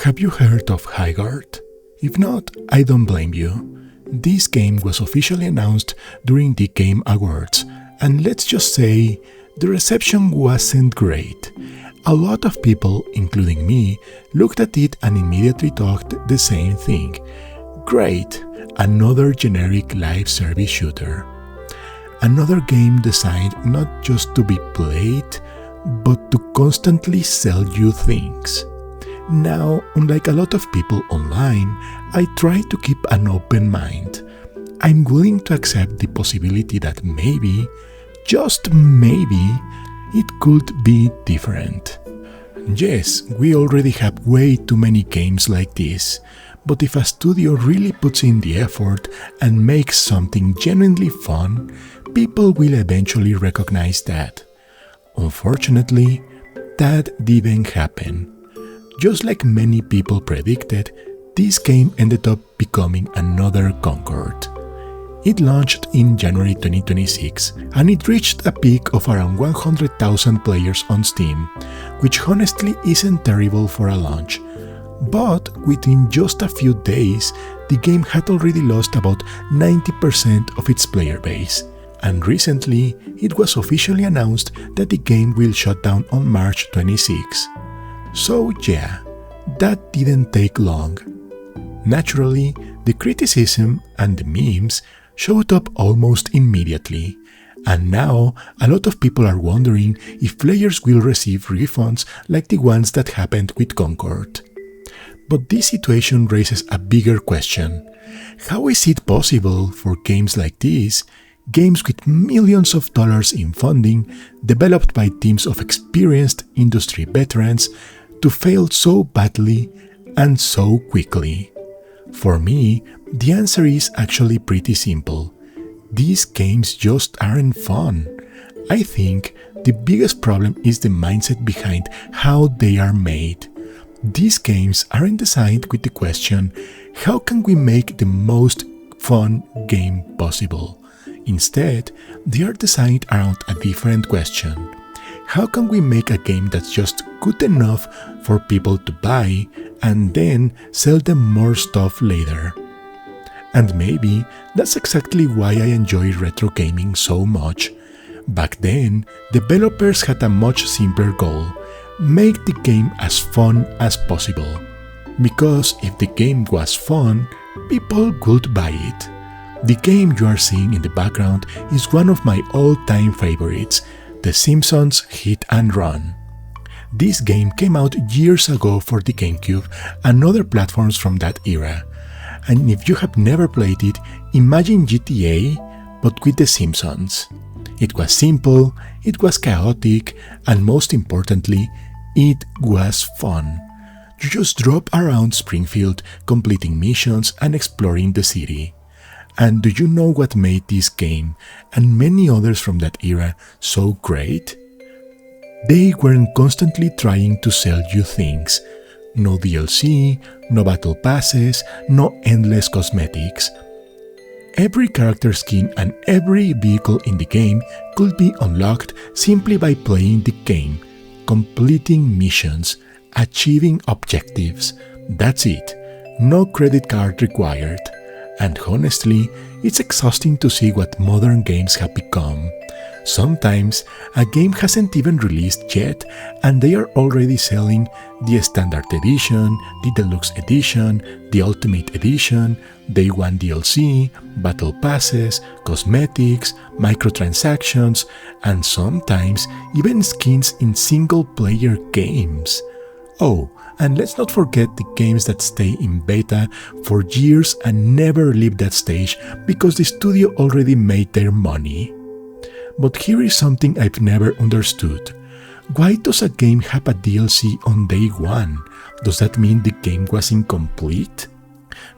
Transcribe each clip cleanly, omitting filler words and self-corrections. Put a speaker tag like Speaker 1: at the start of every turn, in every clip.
Speaker 1: Have you heard of Highguard? If not, I don't blame you. This game was officially announced during the Game Awards, and let's just say the reception wasn't great. A lot of people, including me, looked at it and immediately thought the same thing. Great, another generic live service shooter. Another game designed not just to be played, but to constantly sell you things. Now, unlike a lot of people online, I try to keep an open mind. I'm willing to accept the possibility that maybe, just maybe, it could be different. Yes, we already have way too many games like this, but if a studio really puts in the effort and makes something genuinely fun, people will eventually recognize that. Unfortunately, that didn't happen. Just like many people predicted, this game ended up becoming another Concord. It launched in January 2026 and it reached a peak of around 100,000 players on Steam, which honestly isn't terrible for a launch. But within just a few days, the game had already lost about 90% of its player base. And recently, it was officially announced that the game will shut down on March 26. So yeah, that didn't take long. Naturally, the criticism and the memes showed up almost immediately, and now a lot of people are wondering if players will receive refunds like the ones that happened with Concord. But this situation raises a bigger question. How is it possible for games like this, games with millions of dollars in funding, developed by teams of experienced industry veterans, to fail so badly and so quickly? For me, the answer is actually pretty simple. These games just aren't fun. I think the biggest problem is the mindset behind how they are made. These games aren't designed with the question, how can we make the most fun game possible? Instead, they are designed around a different question. How can we make a game that's just good enough for people to buy and then sell them more stuff later? And maybe that's exactly why I enjoy retro gaming so much. Back then, developers had a much simpler goal: make the game as fun as possible. Because if the game was fun, people would buy it. The game you are seeing in the background is one of my all-time favorites, The Simpsons Hit and Run. This game came out years ago for the GameCube and other platforms from that era. And if you have never played it, imagine GTA, but with The Simpsons. It was simple, it was chaotic, and most importantly, it was fun. You just drove around Springfield, completing missions and exploring the city. And do you know what made this game, and many others from that era, so great? They weren't constantly trying to sell you things. No DLC, no battle passes, no endless cosmetics. Every character skin and every vehicle in the game could be unlocked simply by playing the game, completing missions, achieving objectives. That's it. No credit card required. And honestly, it's exhausting to see what modern games have become. Sometimes, a game hasn't even released yet, and they are already selling the Standard Edition, the Deluxe Edition, the Ultimate Edition, Day 1 DLC, Battle Passes, cosmetics, microtransactions, and sometimes even skins in single-player games. Oh, and let's not forget the games that stay in beta for years and never leave that stage because the studio already made their money. But here is something I've never understood. Why does a game have a DLC on day 1? Does that mean the game was incomplete?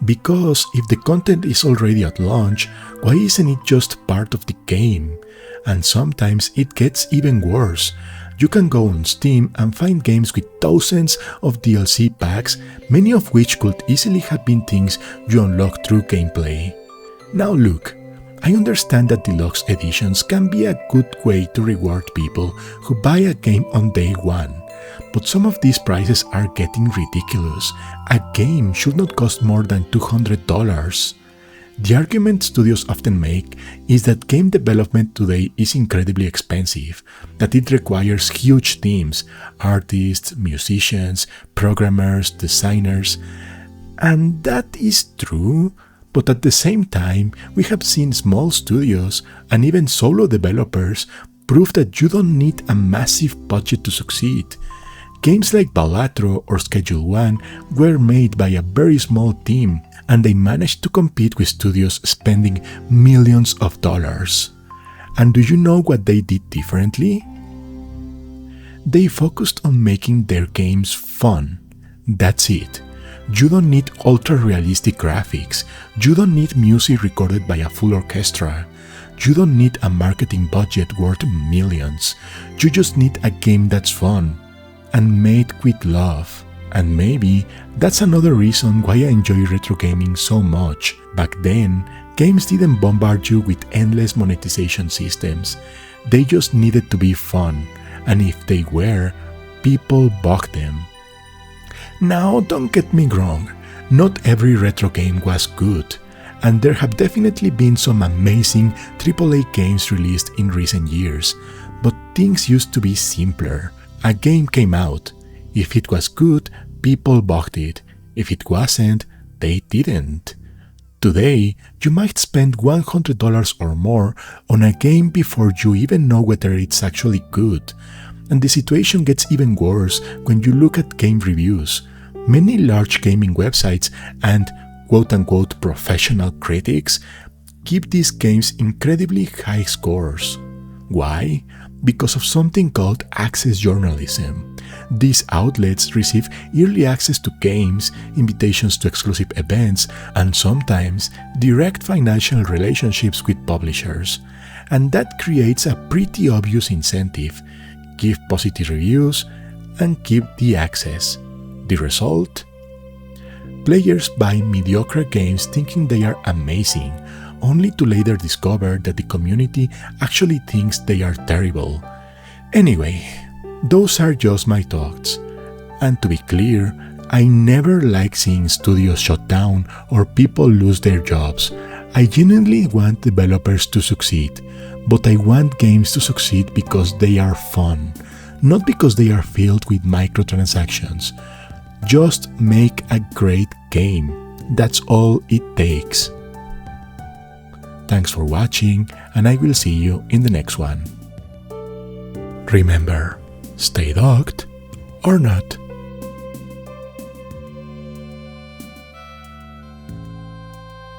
Speaker 1: Because if the content is already at launch, why isn't it just part of the game? And sometimes it gets even worse. You can go on Steam and find games with thousands of DLC packs, many of which could easily have been things you unlock through gameplay. Now look, I understand that deluxe editions can be a good way to reward people who buy a game on day 1, but some of these prices are getting ridiculous. A game should not cost more than $200. The argument studios often make is that game development today is incredibly expensive, that it requires huge teams, artists, musicians, programmers, designers, and that is true, but at the same time, we have seen small studios and even solo developers prove that you don't need a massive budget to succeed. Games like Balatro or Schedule 1 were made by a very small team, and they managed to compete with studios spending millions of dollars. And do you know what they did differently? They focused on making their games fun. That's it. You don't need ultra-realistic graphics. You don't need music recorded by a full orchestra. You don't need a marketing budget worth millions. You just need a game that's fun and made with love. And maybe that's another reason why I enjoy retro gaming so much. Back then, games didn't bombard you with endless monetization systems. They just needed to be fun, and if they were, people bought them. Now, don't get me wrong, not every retro game was good, and there have definitely been some amazing AAA games released in recent years, but things used to be simpler. A game came out. If it was good, people bought it. If it wasn't, they didn't. Today, you might spend $100 or more on a game before you even know whether it's actually good. And the situation gets even worse when you look at game reviews. Many large gaming websites and quote-unquote professional critics give these games incredibly high scores. Why? Because of something called access journalism. These outlets receive early access to games, invitations to exclusive events, and sometimes direct financial relationships with publishers. And that creates a pretty obvious incentive: give positive reviews and keep the access. The result? Players buy mediocre games thinking they are amazing, only to later discover that the community actually thinks they are terrible. Anyway, those are just my thoughts. And to be clear, I never like seeing studios shut down or people lose their jobs. I genuinely want developers to succeed, but I want games to succeed because they are fun, not because they are filled with microtransactions. Just make a great game. That's all it takes. Thanks for watching, and I will see you in the next one. Remember, stay docked or not.